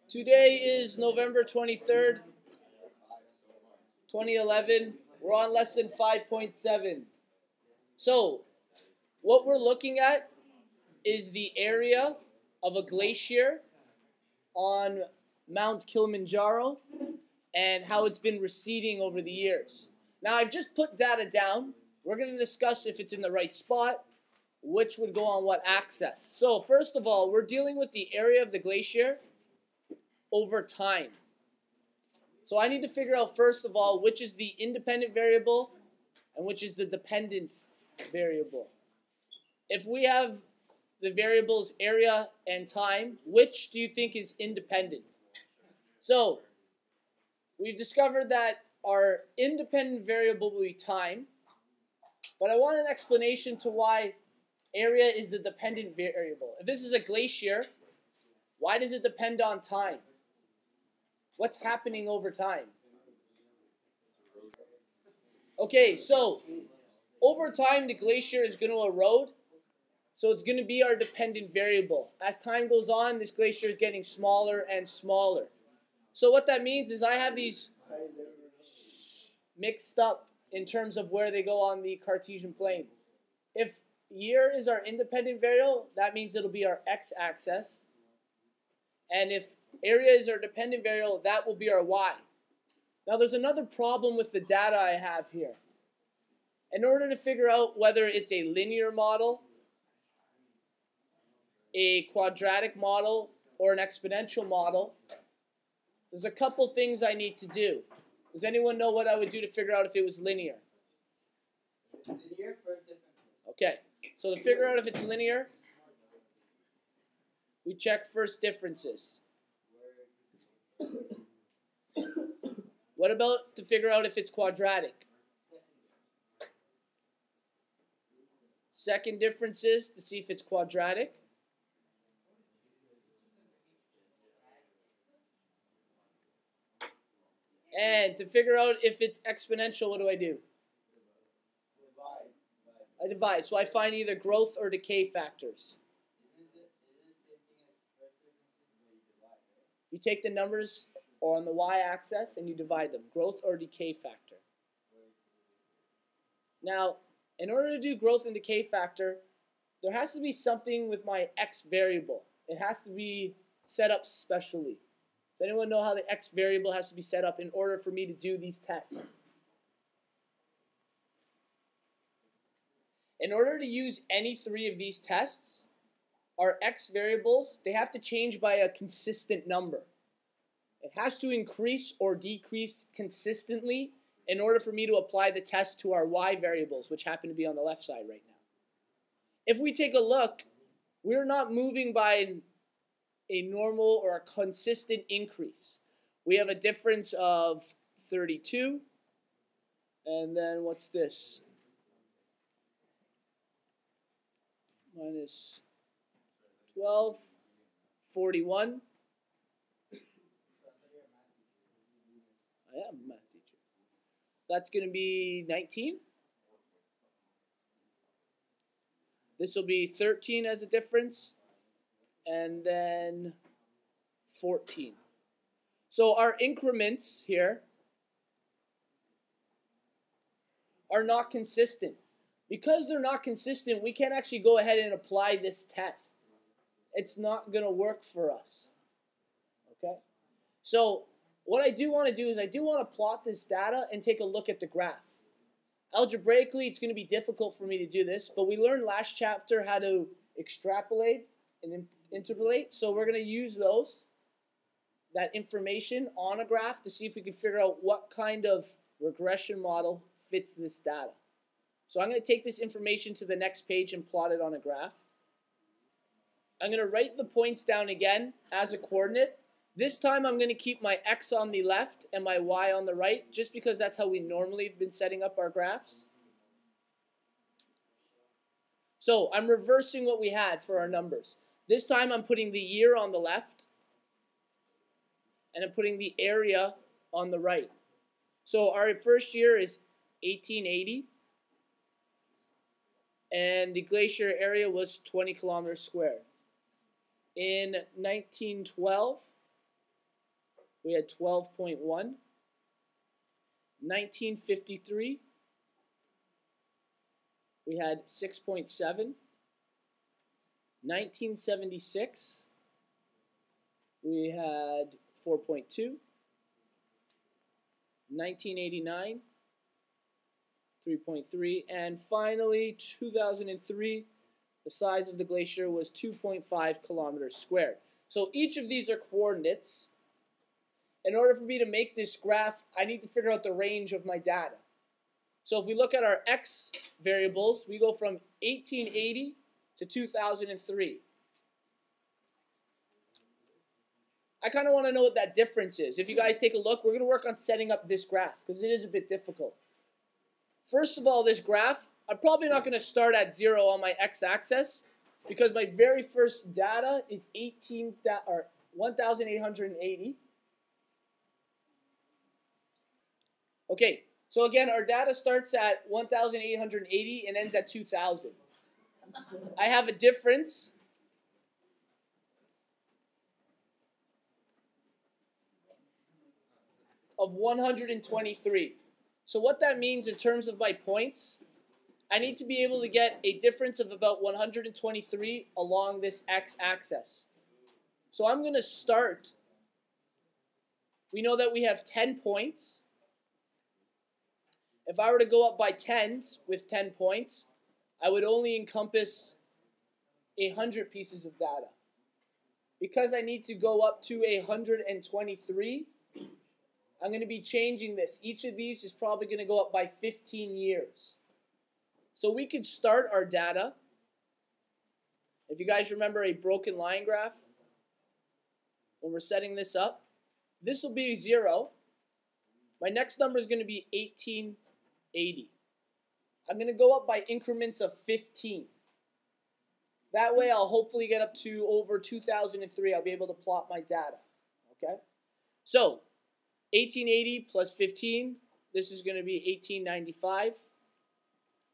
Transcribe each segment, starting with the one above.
Today is November 23rd, 2011. We're on lesson 5.7. So, what we're looking at is the area of a glacier on Mount Kilimanjaro and how it's been receding over the years. Now, I've just put data down. We're going to discuss if it's in the right spot, which would go on what axis. So, first of all, we're dealing with the area of the glacier over time. So I need to figure out, first of all, which is the independent variable and which is the dependent variable. If we have the variables area and time, which do you think is independent? So we've discovered that our independent variable will be time, but I want an explanation to why area is the dependent variable. If this is a glacier, why does it depend on time? What's happening over time? Okay, so over time the glacier is going to erode, so it's going to be our dependent variable. As time goes on, this glacier is getting smaller and smaller. So what that means is I have these mixed up in terms of where they go on the Cartesian plane. If year is our independent variable, that means it'll be our x-axis. And if area is our dependent variable, that will be our y. Now there's another problem with the data I have here. In order to figure out whether it's a linear model, a quadratic model, or an exponential model, there's a couple things I need to do. Does anyone know what I would do to figure out if it was linear? Linear first difference. Okay, so to figure out if it's linear, we check first differences. What about to figure out if it's quadratic? Second differences to see if it's quadratic. And to figure out if it's exponential, what do? I divide. So I find either growth or decay factors. You take the numbers on the y-axis and you divide them. Growth or decay factor. Now, in order to do growth and decay factor, there has to be something with my x variable. It has to be set up specially. Does anyone know how the x variable has to be set up in order for me to do these tests? In order to use any three of these tests, our x variables, they have to change by a consistent number. It has to increase or decrease consistently in order for me to apply the test to our y variables, which happen to be on the left side right now. If we take a look, we're not moving by a normal or a consistent increase. We have a difference of 32, and then what's this? Minus 12, 41. I am a math teacher. That's going to be 19. This will be 13 as a difference, and then 14. So our increments here are not consistent. Because they're not consistent, we can't actually go ahead and apply this test. It's not going to work for us. Okay? So what I do want to do is I do want to plot this data and take a look at the graph. Algebraically, it's going to be difficult for me to do this, but we learned last chapter how to extrapolate and interpolate, so we're going to use that information on a graph to see if we can figure out what kind of regression model fits this data. So I'm going to take this information to the next page and plot it on a graph. I'm going to write the points down again as a coordinate. This time I'm going to keep my x on the left and my y on the right, just because that's how we normally have been setting up our graphs. So I'm reversing what we had for our numbers. This time I'm putting the year on the left, and I'm putting the area on the right. So our first year is 1880. And the glacier area was 20 kilometers square. In 1912, we had 12.1. 1953, we had 6.7. 1976, we had 4.2. 1989, 3.3. And finally, 2003, the size of the glacier was 2.5 kilometers squared. So each of these are coordinates. In order for me to make this graph, I need to figure out the range of my data. So if we look at our x variables, we go from 1880 to 2003. I kind of want to know what that difference is. If you guys take a look, we're going to work on setting up this graph because it is a bit difficult. First of all, this graph, I'm probably not going to start at 0 on my x-axis because my very first data is 1,880. Okay, so again, our data starts at 1,880 and ends at 2,000. I have a difference of 123. So what that means in terms of my points, I need to be able to get a difference of about 123 along this x-axis. So I'm going to start. We know that we have 10 points. If I were to go up by 10s with 10 points, I would only encompass 100 pieces of data. Because I need to go up to 123, I'm going to be changing this. Each of these is probably going to go up by 15 years. So we could start our data. If you guys remember a broken line graph, when we're setting this up, this will be 0. My next number is going to be 1880. I'm going to go up by increments of 15. That way I'll hopefully get up to over 2003. I'll be able to plot my data. Okay? So 1880 plus 15, this is going to be 1895.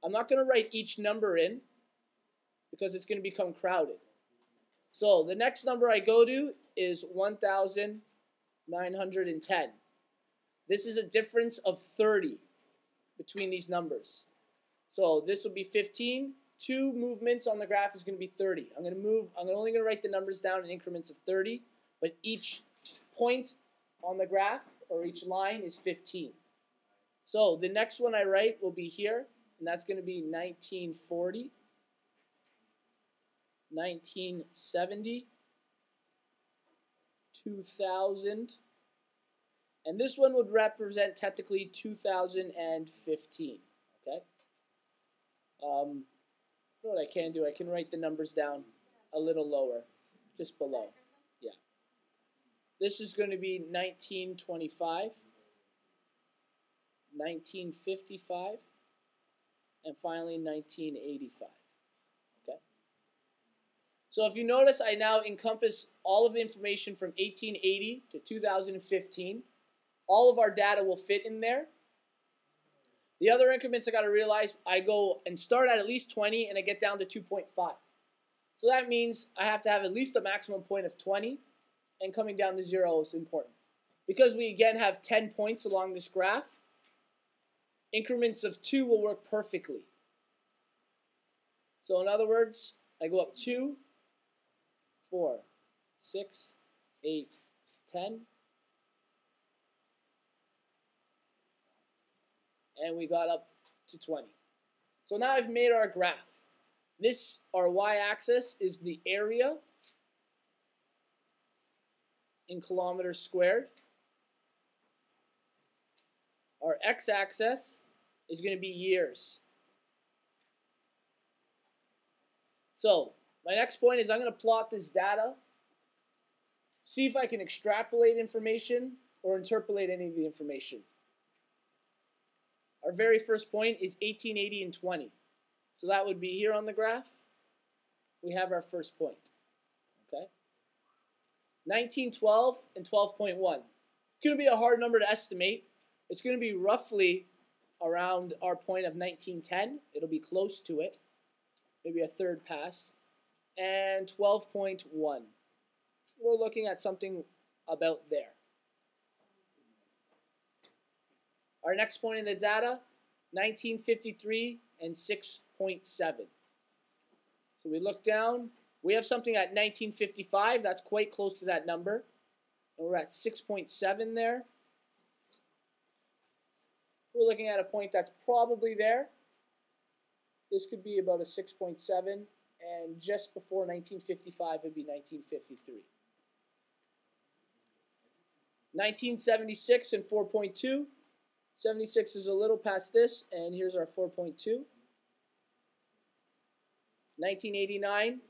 I'm not going to write each number in because it's going to become crowded. So the next number I go to is 1,910. This is a difference of 30 between these numbers. So this will be 15. 2 movements on the graph is going to be 30. I'm only going to write the numbers down in increments of 30, but each point on the graph or each line is 15. So the next one I write will be here, and that's going to be 1940, 1970, 2000, and this one would represent technically 2015. Okay. What I can do, I can write the numbers down a little lower, just below. Yeah. This is going to be 1925, 1955, and finally 1985. Okay. So if you notice, I now encompass all of the information from 1880 to 2015. All of our data will fit in there. The other increments I got to realize, I go and start at least 20 and I get down to 2.5. So that means I have to have at least a maximum point of 20, and coming down to 0 is important. Because we again have 10 points along this graph, increments of 2 will work perfectly. So in other words, I go up 2, 4, 6, 8, 10. And we got up to 20. So now I've made our graph. This, our y-axis, is the area in kilometers squared. Our x-axis is going to be years. So my next point is I'm going to plot this data, see if I can extrapolate information or interpolate any of the information. Our very first point is 1880 and 20. So that would be here on the graph. We have our first point. Okay. 1912 and 12.1. It's going to be a hard number to estimate. It's going to be roughly around our point of 1910. It'll be close to it. Maybe a third pass. And 12.1. We're looking at something about there. Our next point in the data, 1953 and 6.7. So we look down. We have something at 1955. That's quite close to that number. And we're at 6.7 there. We're looking at a point that's probably there. This could be about a 6.7. And just before 1955 would be 1953. 1976 and 4.2. 76 is a little past this, and here's our 4.2. 1989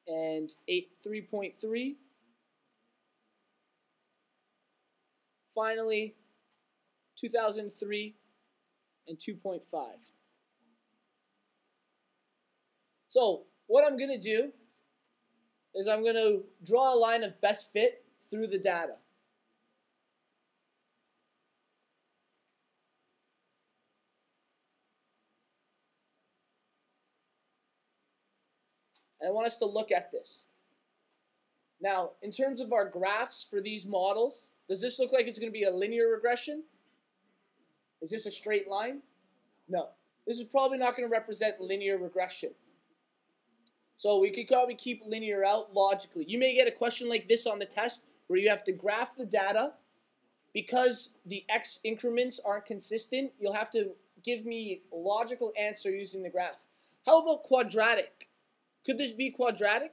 and 3.3. Finally, 2003 and 2.5. So what I'm going to do is I'm going to draw a line of best fit through the data. And I want us to look at this. Now, in terms of our graphs for these models, does this look like it's going to be a linear regression? Is this a straight line? No. This is probably not going to represent linear regression. So we could probably keep linear out logically. You may get a question like this on the test where you have to graph the data. Because the x increments aren't consistent, you'll have to give me a logical answer using the graph. How about quadratic? Could this be quadratic?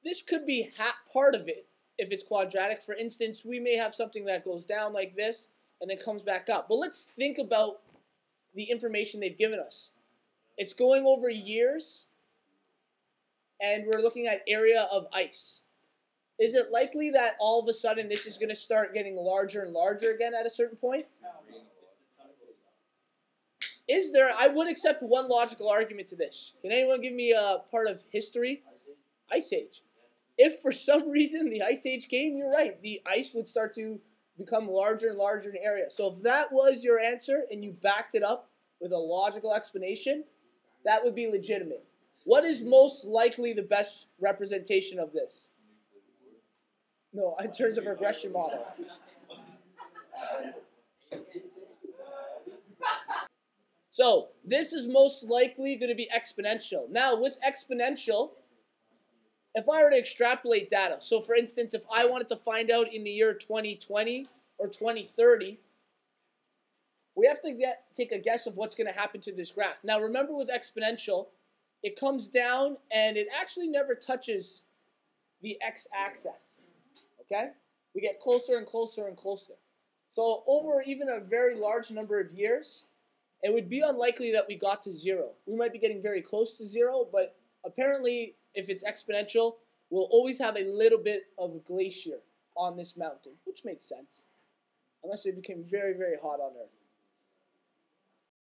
This could be part of it if it's quadratic. For instance, we may have something that goes down like this and then comes back up. But let's think about the information they've given us. It's going over years, and we're looking at area of ice. Is it likely that all of a sudden this is going to start getting larger and larger again at a certain point? Is there? I would accept one logical argument to this. Can anyone give me a part of history? Ice Age. If for some reason the Ice Age came, you're right. The ice would start to become larger and larger in area. So if that was your answer and you backed it up with a logical explanation, that would be legitimate. What is most likely the best representation of this? No, in terms of regression model. So this is most likely going to be exponential. Now with exponential, if I were to extrapolate data, so for instance, if I wanted to find out in the year 2020 or 2030, we have to take a guess of what's going to happen to this graph. Now remember with exponential, it comes down and it actually never touches the x-axis. Okay? We get closer and closer and closer. So over even a very large number of years, it would be unlikely that we got to zero. We might be getting very close to zero, but apparently if it's exponential, we'll always have a little bit of a glacier on this mountain, which makes sense, unless it became very, very hot on Earth.